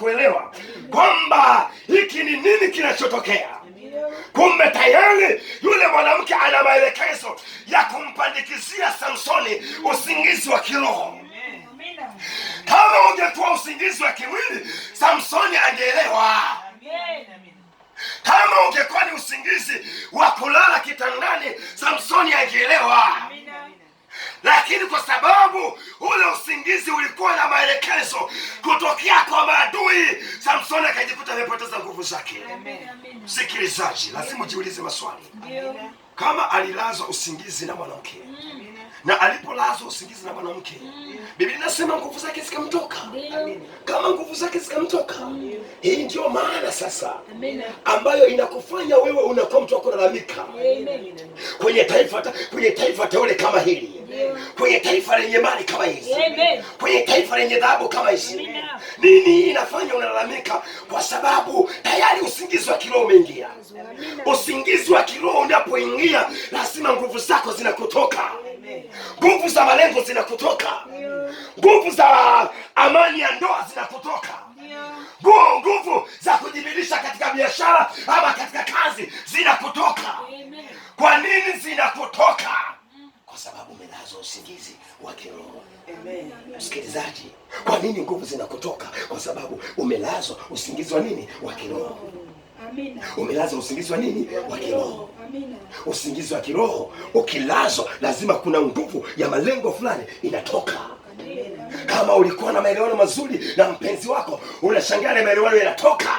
kuelewa kwamba hiki ni nini kinachotokea. Kumbe tayari yule mwanamke ana maelekezo ya kumpandikizia Samsoni usingizi wa kiroho. Kama ungekuwa usingizi wa kimwili, Samsoni angeelewa. Kama ungekuwa ni usingizi wa kulala kitandani, Samsoni angeelewa. Lakini kwa sababu ule usingizi ulikuwa na maelekezo kutokea kwa maadui, Samsoni akajikuta amepoteza nguvu zake. Msikilizaji, lazima ujiulize maswali. Kama alilazwa usingizi na mwanamke, na alipolazwa usingizi na mwanamke, Biblia inasema nguvu zake zikamtoka. Kama nguvu zake zikamtoka, hii ndio maana sasa ambayo inakufanya wewe unakuwa mtu wa kulalamika kwenye taifa teule kama hili, kwenye taifa lenye mali kama hizi, kwenye taifa lenye dhahabu kama hizi. Nini inafanya unalalamika? Kwa sababu tayari usingizi wa kiroho umeingia. Usingizi wa kiroho unapoingia, lazima nguvu zako zinakutoka. Nguvu za malengo zinakutoka. Nguvu za amani ya ndoa zinakutoka. Nguvu za kujibidiisha katika biashara ama katika kazi zinakutoka. Kwa nini zinakutoka? Kwa sababu umelazwa usingizi wa kiroho. Msikilizaji, kwa nini nguvu zinakutoka? Kwa sababu umelazwa usingizi wa nini? Wa kiroho. Umelazwa usingizi wa nini? Wa kiroho. Usingizi wa kiroho ukilazwa, lazima kuna nguvu ya malengo fulani inatoka. Kama ulikuwa na maelewano mazuri na mpenzi wako, unashangaa na maelewano yanatoka.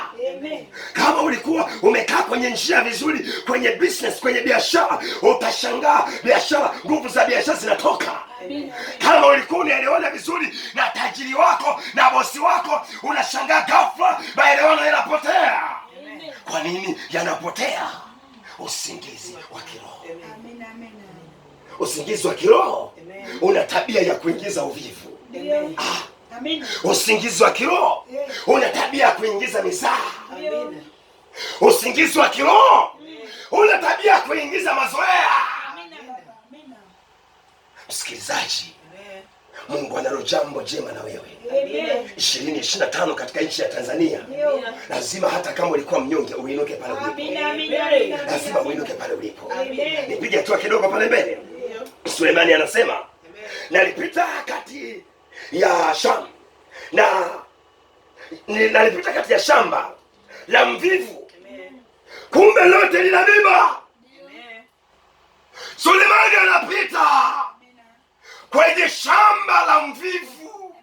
Kama ulikuwa umekaa kwenye njia vizuri, kwenye business, kwenye biashara, utashangaa biashara, nguvu za biashara zinatoka. Kama ulikuwa unaelewana vizuri na tajiri wako na bosi wako, unashangaa ghafla maelewano yanapotea. Kwa nini yanapotea? Usingizi wa kiroho. Usingizi wa kiroho una tabia ya kuingiza uvivu. Usingizi wa kiroho una tabia ya kuingiza mizaha. Usingizi wa kiroho una tabia ya kuingiza mazoea. Msikilizaji, Mungu analo jambo jema na wewe. 2025 katika nchi ya Tanzania. Lazima hata kama ulikuwa mnyonge uinuke pale ulipo. Lazima uinuke pale ulipo. Nipige hatua kidogo pale mbele. Sulemani anasema, nalipita kati ya nalipita kati ya shamba la mvivu, kumbe lote lina miba. Sulemani anapita kwenye shamba la mvivu,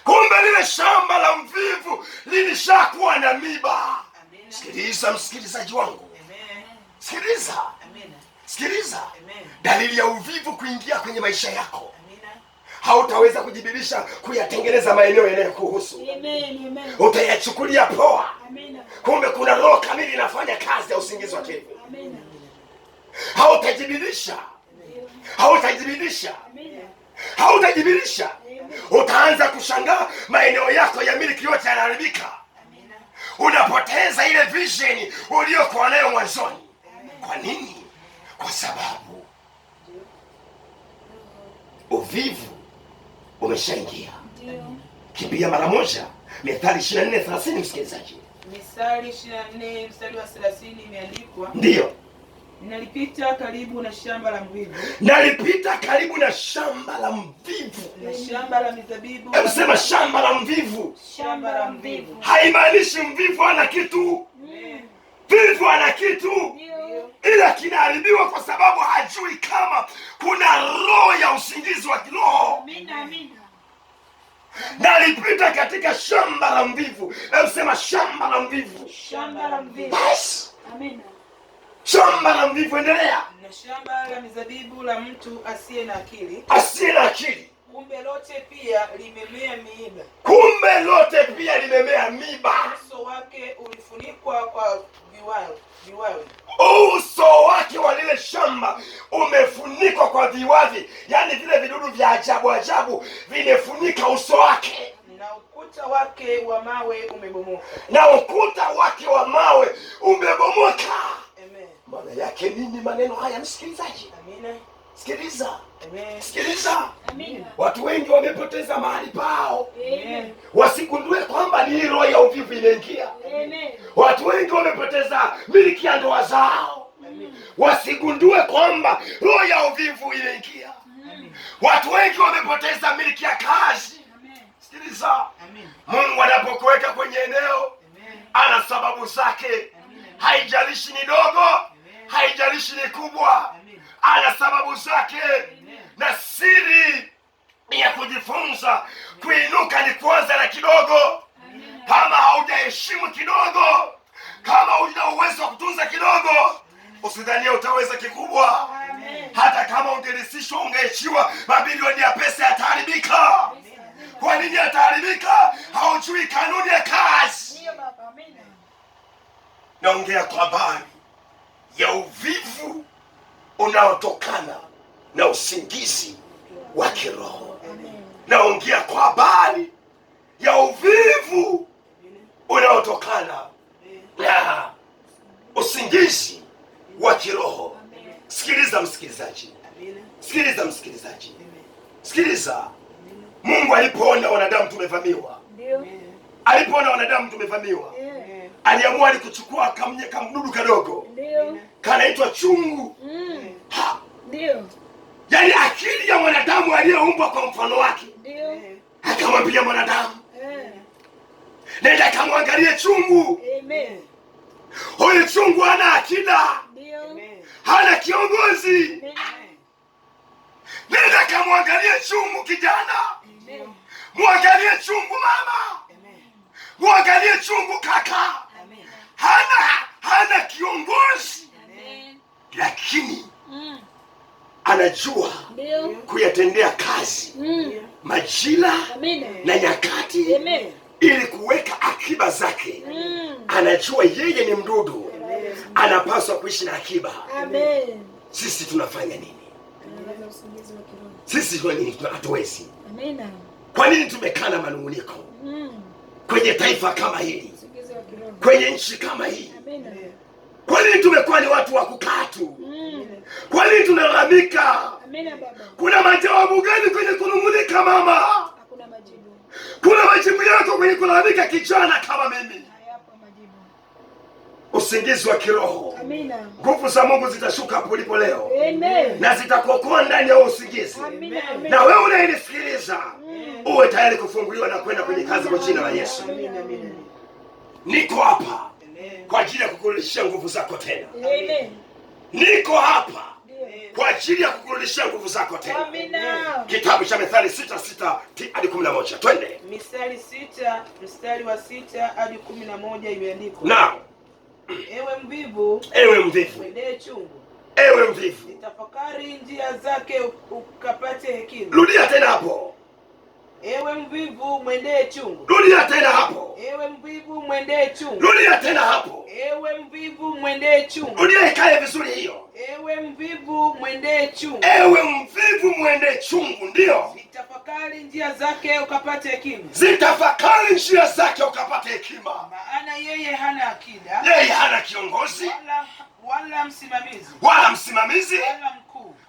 kumbe lile shamba la mvivu lilishakuwa na miba. Sikiliza msikilizaji wangu, sikiliza. Dalili ya uvivu kuingia kwenye maisha yako, hautaweza kujibidiisha kuyatengeneza maeneo yanayokuhusu. Utayachukulia poa. Kumbe kuna roho kamili inafanya kazi ya usingizi wa kiroho. Hautajibidiisha. Utaanza kushangaa maeneo yako ya miliki yote yanaharibika. Unapoteza ile vision uliyokuwa nayo mwanzoni. Kwa nini? Kwa sababu uvivu umeshaingia. Kimbia mara moja Mithali 24:30. Msikilizaji, Mithali 24 mstari wa 30 imeandikwa. Ndio. Nalipita karibu na shamba la mvivu. Nalipita karibu na shamba la mvivu. Na shamba la mizabibu. Hebu sema shamba la mvivu. Shamba la mvivu. Haimaanishi mvivu ana kitu. Mvivu ana kitu. Ila kinaharibiwa kwa sababu hajui kama kuna roho ya usingizi wa kiroho. Nalipita katika shamba la mvivu. Hebu sema shamba la mvivu. Shamba la mvivu. Amina. Shamba la mvivu, endelea. Na shamba la mizabibu la mtu asiye na akili. Kumbe lote pia limemea miiba. Uso wake ulifunikwa kwa viwawi. Uso wake wa lile shamba umefunikwa kwa viwavi, yani vile vidudu vya ajabu vimefunika uso wake. Na ukuta wake wa mawe umebomoka. Amen. Maana yake nini maneno haya msikilizaji? Amina. Sikiliza. Amen. Sikiliza. Amen. Watu wengi wamepoteza mahali pao. Amen. Wasigundue kwamba ni roho ya uvivu imeingia. Amen. Watu wengi wamepoteza miliki ya ndoa zao. Amen. Wasigundue kwamba roho ya uvivu imeingia. Watu wengi wamepoteza miliki ya kazi. Amen. Sikiliza. Amen. Mungu anapokuweka kwenye eneo, ana sababu zake. Amen. Haijalishi ni dogo, amen, haijalishi ni kubwa, amen, ana sababu zake. Amen. Na siri ya kujifunza kuinuka ni kuanza na kidogo. Amen. Kama haujaheshimu kidogo, kama huna uwezo wa kutunza kidogo, usidhanie utaweza kikubwa. Amen. Hata kama ungelisishwa, ungeachiwa mabilioni ya pesa, yataharibika. Kwa nini yataharibika? Haujui kanuni ya kazi. Naongea kwa habari ya uvivu unaotokana na usingizi wa kiroho. Naongea kwa habari ya uvivu unaotokana na usingizi wa kiroho. Sikiliza msikilizaji. Sikiliza msikilizaji. Sikiliza. Mungu alipoona wanadamu tumevamiwa, alipoona wanadamu tumevamiwa, aliamua kuchukua kamdudu kadogo, kanaitwa chungu. Ndio. Yaani akili ya mwanadamu aliyeumbwa kwa mfano wake. Ndio. Akamwambia mwanadamu, nenda kamwangalie chungu. Amen. Huyu chungu hana akida. Ndio. Hana kiongozi. Amen. Nenda kamwangalie chungu kijana. Amen. Mwangalie chungu mama. Amen. Mwangalie chungu kaka. Amen. Hana kiongozi. Amen. Lakini anajua kuyatendea kazi majira na nyakati. Amen. Ili kuweka akiba zake. Anajua yeye ni mdudu. Amen. Anapaswa kuishi na akiba. Amen. Sisi tunafanya nini? Sisi kwa nini hatuwezi? Amen. Kwa nini tumekaa na manunguniko kwenye taifa kama hili, kwenye nchi kama hii? Amen. Kwa nini tumekuwa ni watu wa kukaa tu? Kwa nini tunalalamika? Amen baba. Kuna majawabu gani kwenye kunungunika mama? Hakuna majibu. Kuna majibu yako kwenye kulalamika kijana kama mimi? Hayapo majibu. Usingizi wa kiroho. Amina. Nguvu za Mungu zitashuka hapo ulipo leo. Amen. Na zitakuokoa ndani ya usingizi. Amina. Na wewe unayenisikiliza, uwe tayari kufunguliwa na kwenda kwenye kazi kwa jina la Yesu. Amina. Amina. Niko hapa kwa ajili ya kukurudishia nguvu zako tena. Amen. Niko hapa kwa ajili ya kukurudishia nguvu zako tena. Amina. Kitabu cha Mithali 6:6 hadi 11. Twende. Mithali 6 mstari wa 6 hadi 11 imeandikwa. Naam. Ewe mvivu, mwendee chungu. Ewe mvivu, nitafakari njia zake ukapate hekima. Rudia tena hapo. Ewe mvivu, mwendee chungu. Rudia tena hapo. Ewe mvivu, mwendee chungu. Rudia tena hapo. Ewe mvivu, mwendee chungu. Rudia ikae vizuri hiyo. Ewe mvivu, mwendee chungu. Ewe mvivu, mwendee chungu. Ndio. Zitafakari njia zake ukapate hekima. Zitafakari njia zake ukapate hekima. Maana yeye hana akida. Yeye hana kiongozi. Wala msimamizi.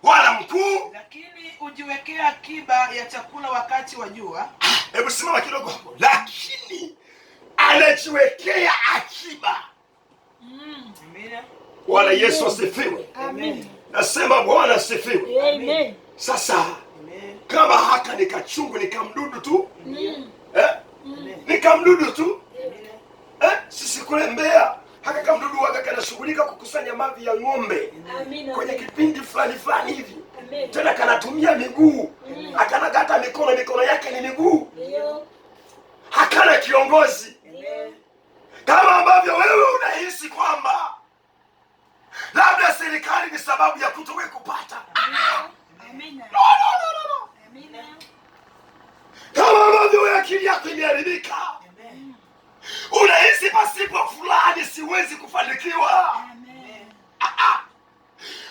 Wala mkuu. Lakini ujiwekea akiba ya chakula wakati wa jua. Hebu simama kidogo hapo. Lakini anajiwekea akiba. Amina. Bwana Yesu asifiwe. Amen. Nasema Bwana asifiwe. Amen. Sasa kama haka nikachungu nikamdudu tu. Nikamdudu tu. Sisi kule Mbeya haka kamdudu waka kanashughulika kukusanya mavi ya ng'ombe. Amina. Kwenye kipindi fulani hivi. Amen. Tena kanatumia miguu. Akanagata mikono yake ni miguu. Ndio. Hakana kiongozi. Amen. Kama ambavyo wewe unahisi kwamba labda serikali ni sababu ya kutowe kupata. Amina. No. Amina. Kama ambavyo wewe akili yako imeharibika. Unahisi pasipo fulani siwezi kufanikiwa. Amen.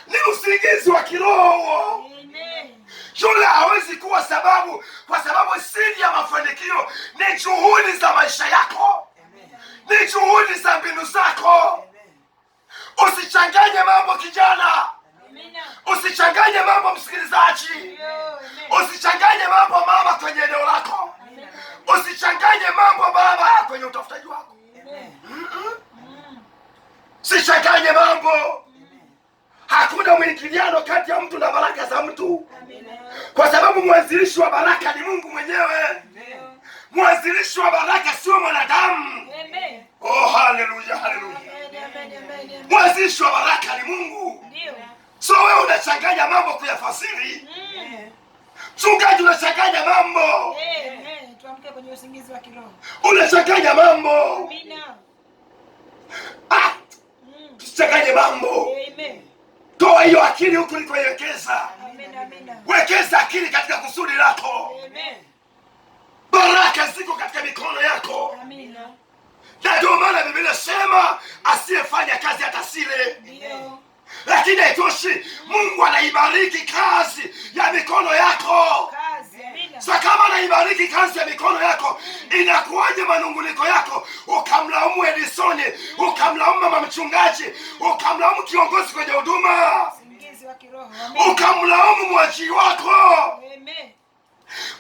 Ni usingizi wa kiroho. Amen. Yule hawezi kuwa sababu, kwa sababu siri ya mafanikio ni juhudi za maisha yako. Amen. Ni juhudi za mbinu zako. Amen. Usichanganye mambo kijana. Amen. Usichanganye mambo msikilizaji. Usichanganye mambo mama kwenye eneo lako. Usichanganye mambo baba kwenye utafutaji wako. Usichanganye mambo. Hakuna mwingiliano kati ya mtu na baraka za mtu. Kwa sababu mwanzilishi wa baraka ni Mungu mwenyewe. Mwanzilishi wa baraka sio mwanadamu. Oh, haleluya, haleluya. Mwanzilishi wa baraka ni Mungu. So wewe unachanganya mambo kuyafasiri. Mchungaji unachanganya mambo. Tuamke kwenye usingizi wa kiroho. Unachanganya mambo. Amina. Tusichanganye mambo. Toa hiyo akili huku ulikoiwekeza. Wekeza akili katika kusudi lako. Baraka ziko katika mikono yako. Na ndio maana Biblia inasema asiyefanya kazi atasile. Lakini haitoshi, Mungu anaibariki kazi ya mikono yako. Sasa kama anaibariki kazi ya mikono yako, inakuwaje manunguniko yako ukamlaumu Edison, ukamlaumu mama mchungaji, ukamlaumu kiongozi kwenye huduma, ukamlaumu mwajiri wako?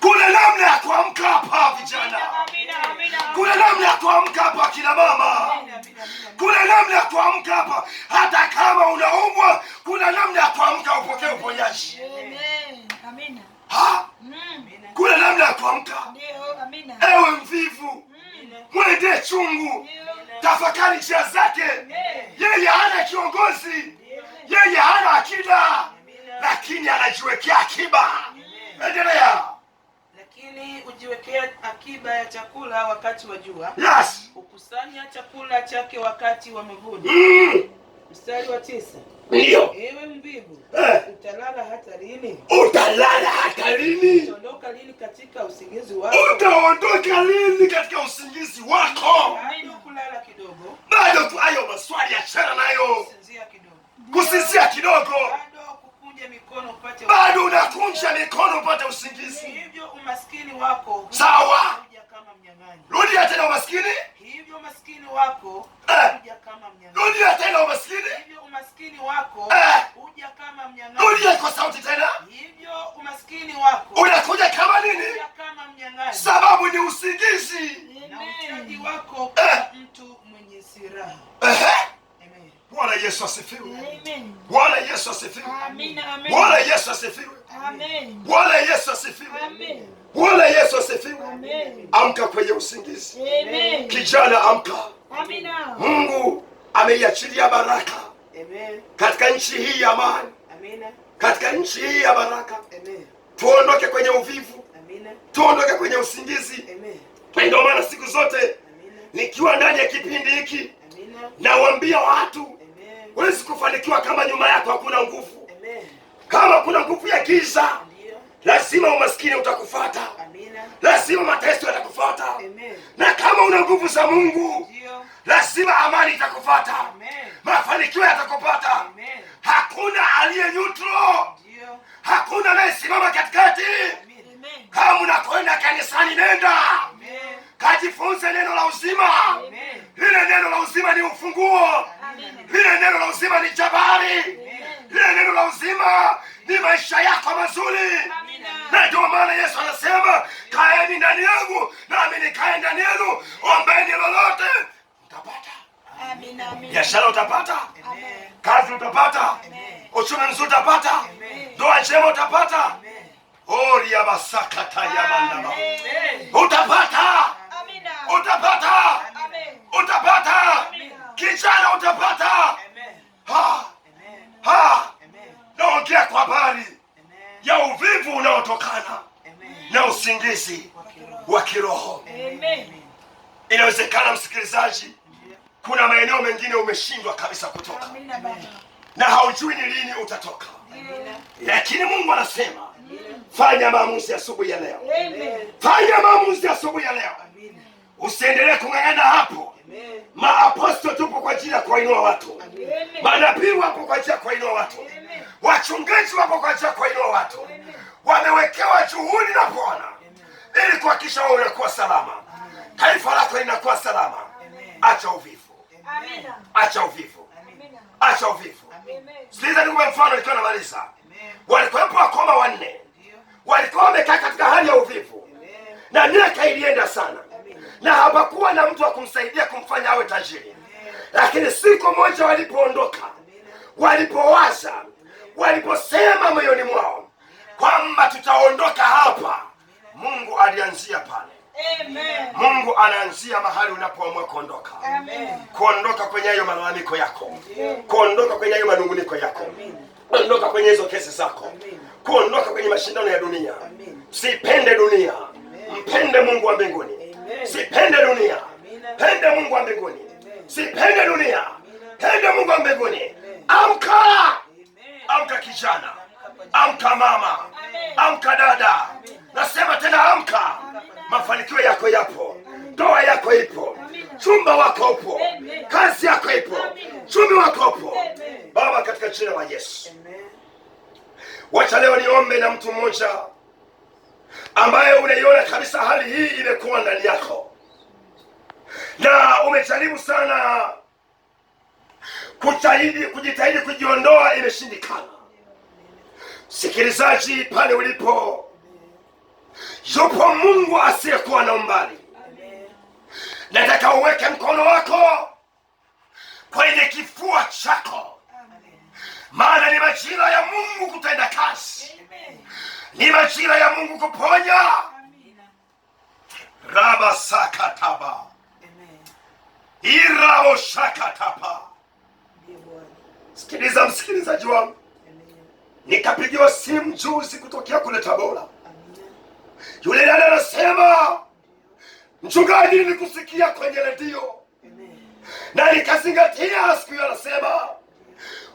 Kuna namna ya kuamka hapa vijana. Kuna namna ya kuamka hapa kina mama. Kuna namna ya kuamka hapa hata kama unaumwa. Kuna namna ya kuamka upokee uponyaji. Amina. Kuna namna ya kuamka. Ewe mvivu, mwende chungu, tafakari njia zake. Yeye hana kiongozi, yeye hana akida, lakini anajiwekea akiba. Endelea. Lakini ujiwekea akiba ya chakula wakati wa jua. Yes. Ukusanya chakula chake wakati wa mavuno. Mstari wa 9. Ndio. Ewe mvivu, utalala hata lini? Utalala hata lini? Utaondoka lini katika usingizi wako? Utaondoka lini katika usingizi wako? Bado kulala kidogo. Bado tu hayo maswali achana nayo. Kusinzia kidogo. Kusinzia kidogo. Bado kukunja mikono upate. Bado unakunja mikono upate usingizi. Hivyo umaskini wako. Sawa. Huja kama mnyang'anyi. Rudia tena umaskini. Hivyo umaskini wako huja kama mnyang'anyi. Rudia tena umaskini. Hivyo umaskini wako huja kama mnyang'anyi. Rudia kwa sauti tena. Hivyo umaskini wako unakuja kama nini? huja kama mnyang'anyi. Sababu ni usingizi. Na uhitaji wako kwa mtu mwenye silaha. Amen. Bwana Yesu asifiwe. Amen. Bwana Yesu asifiwe. Amina, amen. Bwana Yesu asifiwe. Amen. Bwana Yesu asifiwe. Amen. Bwana Yesu asifiwe. Amen. Amka kwenye usingizi. Amen. Kijana amka. Amina. Mungu ameiachilia baraka. Amen. Katika nchi hii ya amani. Amina. Katika nchi hii ya baraka. Amen. Tuondoke kwenye uvivu. Amina. Tuondoke kwenye usingizi. Amen. Ndio maana siku zote Amina. nikiwa ndani ya kipindi hiki Amina. nawaambia watu, Amen. huwezi kufanikiwa kama nyuma yako hakuna nguvu. Amen. Kama kuna nguvu ya giza, Ndio. lazima umaskini utakufuata. Amina. Lazima mateso yatakufuata. Amen. Na kama una nguvu za Mungu, Ndio. lazima amani itakufuata. Amen. Mafanikio yatakupata. Amen. Hakuna aliye neutral. Ndio. Hakuna anayesimama katikati. Amen. Kama unakwenda kanisani, nenda Amen. kajifunze neno la uzima. Amen. Lile neno la uzima ni ufunguo. Amen. Lile neno la uzima ni jabari. Lile neno la uzima ni maisha yako mazuri. Amina. Na ndio maana Yesu anasema, kaeni ndani yangu nami nikae ndani yenu, ombeni lolote mtapata. Amina. Amina. Biashara utapata. Amen. Kazi utapata. Amen. Uchumi mzuri utapata. Amen. Ndoa njema utapata. Amen. Oria basakata ya mandaba. Amen. Utapata. Amina. Utapata. Amen. Utapata. Amina. Kijana utapata. Amen. Ha. Amen. Ha. Amen. Naongea kwa habari Amen. ya uvivu unaotokana Amen. na usingizi wa kiroho. Amen. Inawezekana msikilizaji, kuna maeneo mengine umeshindwa kabisa kutoka Amina baba. na haujui ni lini utatoka, Amina. lakini Mungu anasema fanya maamuzi asubuhi ya leo. Amen. Fanya maamuzi asubuhi ya leo. Amina. Usiendelee kung'ang'ana hapo. Amen. Maapostoli tupo kwa ajili ya kuwainua watu. Amen. Manabii wapo kwa ajili ya kuwainua watu. Amen. Wachungaji wapo kwa ajili ya kuwainua watu. Wamewekewa juhudi na Bwana ili kuhakikisha wewe unakuwa salama, taifa lako linakuwa salama. Acha uvivu. Amina. Acha uvivu. Amina. Acha uvivu. Amen. Sikiliza nikupe mfano nikiwa namaliza. Walikuwepo wakoma 4 walikuwa wamekaa katika hali ya uvivu, na miaka ilienda sana, na hapakuwa na mtu wa kumsaidia kumfanya awe tajiri. Lakini siku moja walipoondoka, walipowaza, waliposema moyoni mwao kwamba tutaondoka hapa, Mungu alianzia pale. Mungu anaanzia mahali unapoamua kuondoka. Kuondoka kwenye hayo malalamiko yako, kuondoka kwenye hayo manunguniko yako, kuondoka kwenye hizo kesi zako, kuondoka kwenye mashindano ya dunia. Sipende dunia, mpende Mungu wa mbinguni. Sipende dunia, pende Mungu wa mbinguni. Sipende dunia, pende Mungu wa mbinguni. Amka! Amka kijana, amka mama, amka dada. Nasema tena amka. Mafanikio yako yapo, ndoa yako ipo, chumba wako upo, kazi yako ipo, chumi wako upo. Baba, katika jina la Yesu, wacha leo niombe na mtu mmoja ambaye unaiona kabisa hali hii imekuwa ndani yako, na umejaribu sana kujitahidi kujiondoa, imeshindikana. Sikilizaji, pale ulipo, yupo Mungu asiyekuwa na umbali. Nataka uweke mkono wako kwenye kifua chako, maana ni majira ya Mungu kutenda kazi. Ni majira ya Mungu kuponya. Raba sakataba, irao shakatapa. Sikiliza msikilizaji wangu, nikapigiwa simu juzi kutokea kule Tabora. Yule dada anasema, mchungaji, nilikusikia kwenye redio na nikazingatia. Siku hiyo anasema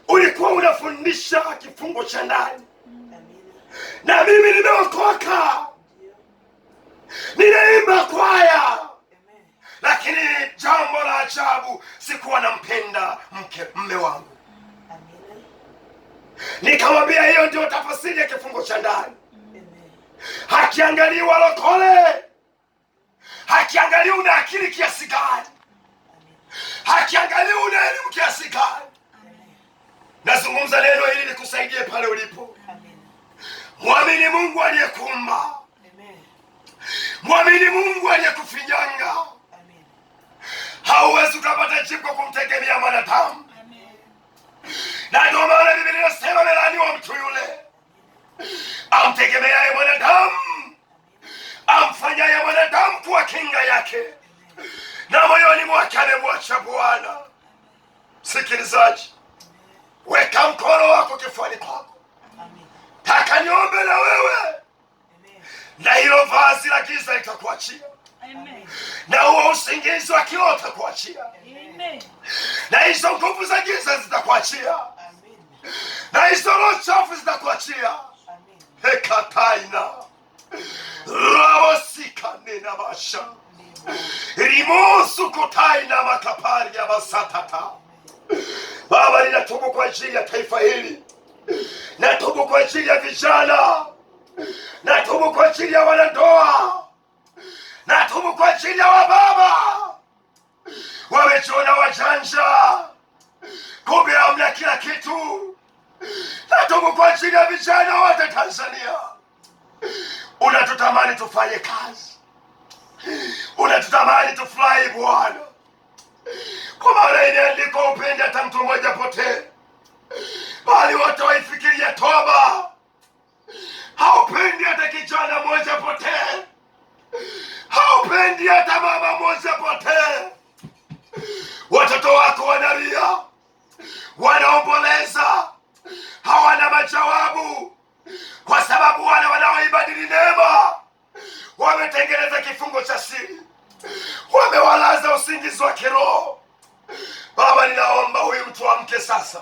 ulikuwa unafundisha kifungo cha ndani, na mimi nimeokoka, ninaimba kwaya, lakini jambo la ajabu, sikuwa nampenda mme wangu. Nikamwambia hiyo ndio tafasiri ya kifungo cha ndani. Hakiangalii walokole, hakiangalii una akili kiasi gani, hakiangalii una elimu kiasi gani. Nazungumza neno hili nikusaidie pale ulipo. Mwamini Mungu aliyekuumba, mwamini Mungu aliyekufinyanga. Hauwezi ukapata jibu kwa kumtegemea mwanadamu, na ndio maana Biblia inasema amelaaniwa mtu yule amtegemeaye mwanadamu, amfanyaye mwanadamu kuwa kinga yake, na moyoni mwake amemwacha Bwana. Sikilizaji, weka mkono wako kifuani kwako. Taka niombe na wewe, na hilo vazi la giza litakuachia, na huo usingizi wa kiroho utakuachia, na hizo nguvu za giza zitakuachia, na hizo roho chafu zitakuachia. Hekataina rawosika nena basha rimosu kutaina makapari ya basatata. Baba, ninatubu kwa ajili ya taifa hili, natubu kwa ajili ya vijana, natubu kwa ajili ya wanandoa, natubu kwa ajili ya wababa wamejiona wajanja, kumbe hamna kila kitu. Natubu kwa ajili ya vijana wote Tanzania. Unatutamani tufanye kazi, unatutamani tufurahi Bwana, kwa maana inaandikwa upende hata mtu mmoja potee, bali wote waifikirie toba. Haupendi hata kijana mmoja potee, haupendi hata mama mmoja potee. Watoto wako wanalia, wanaomboleza, hawana majawabu, kwa sababu wale wanaoibadili neema wametengeneza kifungo cha siri, wamewalaza usingizi wa kiroho. Baba, ninaomba huyu mtu amke sasa.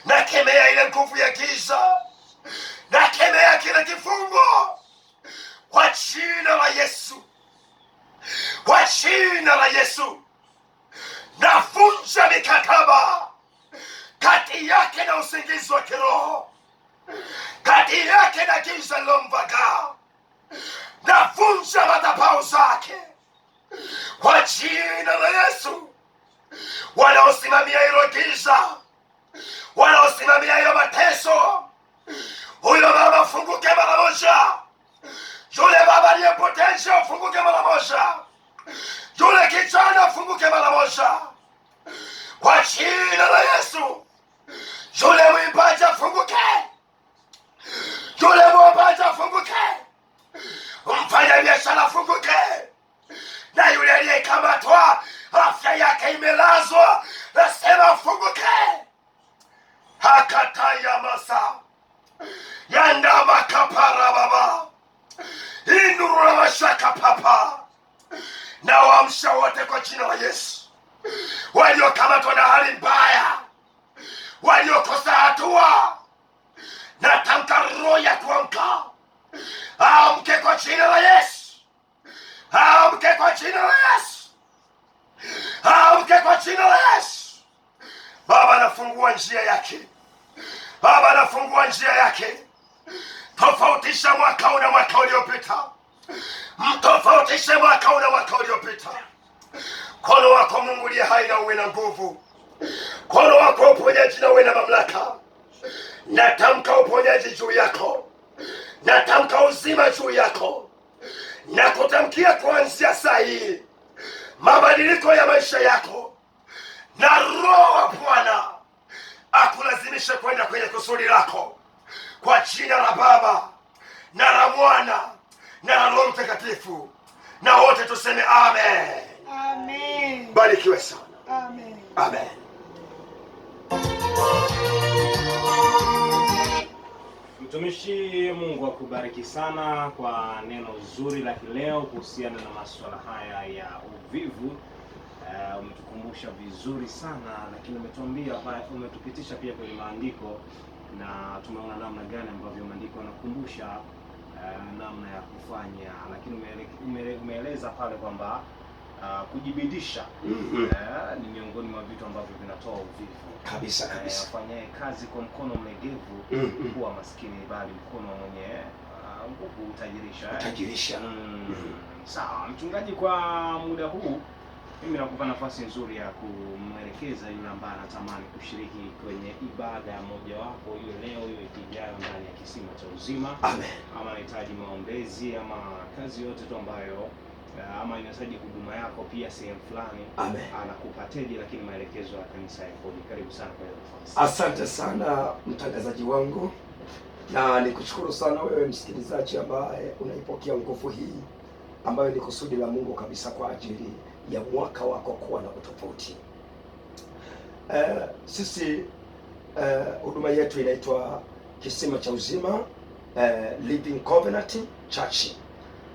Nakemea ile nguvu ya giza, nakemea kile kifungo kwa jina la Yesu, kwa jina la Yesu. Navunja mikataba kati yake na usingizi wa kiroho, kati yake na giza lilomvagaa. Navunja madhabahu zake kwa jina la Yesu. Wanaosimamia hilo giza, wanaosimamia hiyo mateso, moja. Kwa jina la Yesu, yule mwimbaji afunguke, yule mwombaji afunguke, mfanya biashara afunguke, na yule aliyekamatwa afya yake imelazwa, nasema afunguke. Hakataya masa yandama kapara baba indurula mashaka papa, na waamsha wote kwa jina la Yesu, waliokamatwa na hali mbaya, waliokosa hatua, na tamka roho ya kuamka. Amke kwa jina la Yesu, amke kwa jina la Yesu, amke kwa jina la Yesu. Baba anafungua njia yake, Baba anafungua njia yake. Tofautisha mwaka huu na mwaka uliopita, mtofautishe mwaka huu na mwaka uliopita. Mkono wako Mungu liye hai na uwe na nguvu, mkono wako uponyaji na uwe na mamlaka. Natamka uponyaji juu yako, natamka uzima juu yako, na kutamkia kuanzia saa hii mabadiliko ya maisha yako, na Roho wa Bwana akulazimishe kwenda kwenye kusudi lako, kwa jina la Baba na la Mwana na la Roho Mtakatifu, na wote tuseme amen. Amen. Barikiwe sana. Amen. Amen. Mtumishi, Mungu akubariki sana kwa neno zuri la leo kuhusiana na masuala haya ya uvivu. Umetukumbusha vizuri sana, lakini umetuambia, umetupitisha pia kwenye maandiko, na tumeona namna gani ambavyo maandiko yanakumbusha namna ya kufanya, lakini umeeleza pale kwamba kujibidisha ni miongoni mwa vitu ambavyo vinatoa uvivu Kabisa kabisa. Afanyaye kazi kwa mkono mlegevu huwa maskini, bali mkono mwenye nguvu utajirisha. Sawa mchungaji, kwa muda huu mimi nakupa nafasi nzuri ya kumwelekeza yule ambaye anatamani kushiriki kwenye ibada mojawapo, iwe leo iwe ijayo, ndani ya kisima cha uzima. Amen. Ama anahitaji maombezi ama kazi yote tu ambayo ama inahitaji huduma yako pia sehemu fulani, anakupateje, lakini maelekezo ya kanisa yako. Karibu sana kwa hiyo nafasi. Asante sana mtangazaji wangu, na nikushukuru sana wewe msikilizaji ambaye unaipokea nguvu hii ambayo ni kusudi la Mungu kabisa kwa ajili ya mwaka wako kuwa na utofauti. Sisi huduma yetu inaitwa Kisima cha Uzima Living Covenant Church.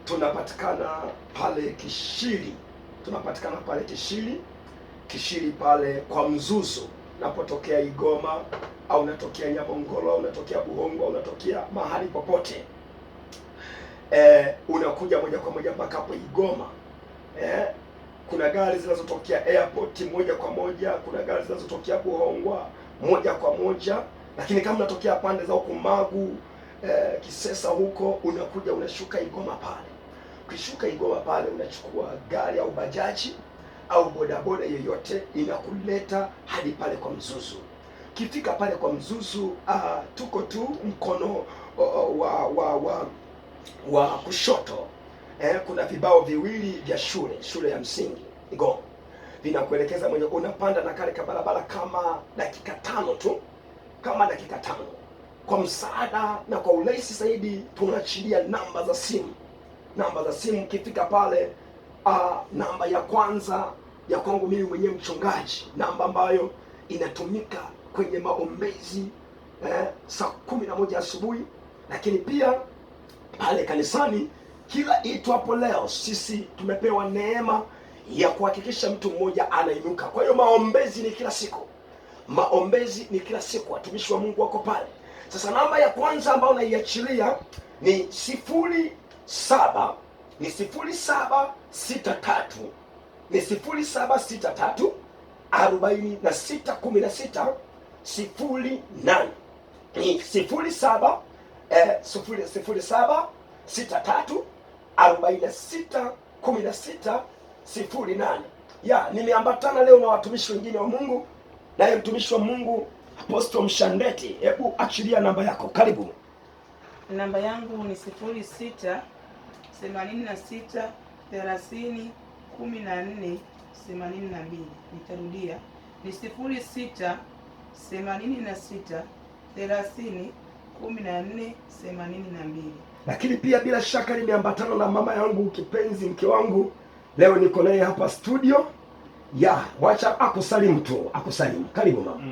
Tunapatikana pale Kishiri, Kishiri pale kwa Mzuzu. Napotokea Igoma au unatokea Nyabongolo au unatokea Buhongo au unatokea mahali popote, unakuja moja kwa moja mpaka hapo Igoma. Kuna gari zinazotokea airport moja kwa moja, kuna gari zinazotokea Buhongwa moja kwa moja, lakini kama unatokea pande za huko Magu, Kisesa huko, unakuja unashuka Igoma pale. Ukishuka Igoma pale unachukua gari au bajaji au bodaboda yoyote inakuleta hadi pale kwa Mzuzu. Kifika pale kwa Mzuzu, tuko tu mkono wa kushoto. Kuna vibao viwili vya shule ya msingi Igoma, vinakuelekeza moja, unapanda na kale barabara kama dakika 5 tu, Kwa msaada na kwa urahisi zaidi tunaachilia namba za simu. Ukifika pale, namba ya kwanza ya kwangu mimi mwenyewe mchungaji, namba ambayo inatumika kwenye maombezi saa 11 asubuhi, lakini pia pale kanisani kila itwapo leo sisi tumepewa neema ya kuhakikisha mtu mmoja anainuka. Kwa hiyo maombezi ni kila siku, watumishi wa Mungu wako pale. Sasa namba ya kwanza ambayo naiachilia ni 0763 4616 08 ni 07 63 46 16 08. Nimeambatana leo na watumishi wengine wa Mungu, naye mtumishi wa Mungu Apostle Mshandeti. Hebu achilia namba yako, karibu. Namba yangu ni 06 86 30 14 Nitarudia, ni 06 86 30 14 82. Lakini pia bila shaka nimeambatana na mama yangu kipenzi, mke wangu. Leo niko naye hapa studio. Wacha akusalimu tu, akusalimu. Karibu mama.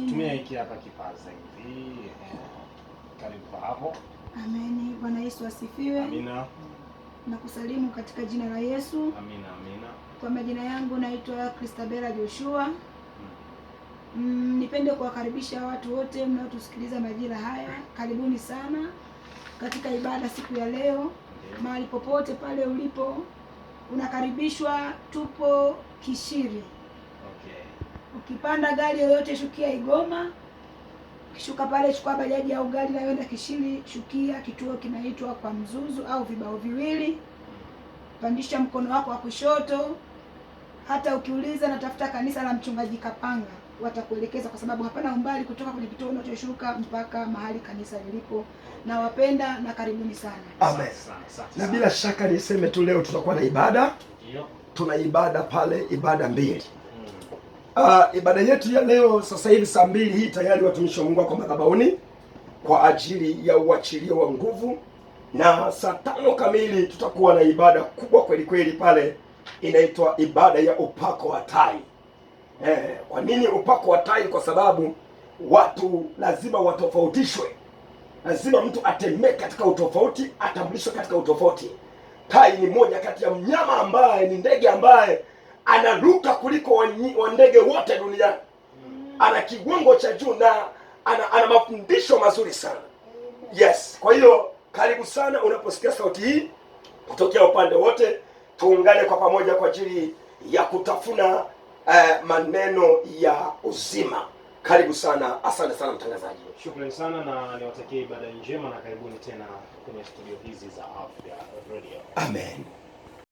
Tumia hiki hapa kipaza hivi. Karibu hapo. Amen. Bwana Yesu asifiwe. Amina. Nakusalimu katika jina la Yesu. Amina, amina. Kwa majina yangu naitwa Christabella Joshua. Nipende kuwakaribisha watu wote mnaotusikiliza majira haya. Karibuni sana katika ibada siku ya leo. Mahali popote pale ulipo unakaribishwa. Tupo Kishiri. Ukipanda gari yoyote shukia Igoma. Ukishuka pale chukua bajaji au gari nayoenda Kishiri, shukia kituo kinaitwa Kwa Mzuzu au Vibao Viwili. Pandisha mkono wako wa kushoto. Hata ukiuliza natafuta kanisa la mchungaji Kapanga, watakuelekeza kwa sababu hapana umbali kutoka kwenye kituo unachoshuka mpaka mahali kanisa lilipo. Na wapenda na karibuni sana. Amen. Na bila shaka niseme tu leo tutakuwa na ibada. Tuna ibada pale, ibada mbili. Ibada yetu ya leo sasa hivi saa 2 hii tayari watumishi wa Mungu wako madhabahuni kwa ajili ya uachilio wa nguvu, na saa 5 kamili tutakuwa na ibada kubwa kweli kweli pale, inaitwa ibada ya upako wa tai. Kwa nini upako wa tai? Kwa sababu watu lazima watofautishwe, lazima mtu atembee katika utofauti, atambulishwe katika utofauti. Tai ni moja kati ya mnyama ambaye ni ndege ambaye anaruka kuliko wa ndege wote duniani. Ana kiwango cha juu na ana mafundisho mazuri sana. Yes, kwa hiyo karibu sana unaposikia sauti hii kutokea upande wote, tuungane kwa pamoja kwa ajili ya kutafuna maneno ya uzima. Karibu sana. Asante sana mtangazaji. Shukrani sana na niwatakie ibada njema na karibuni tena kwenye studio hizi za Afya Radio. Amen.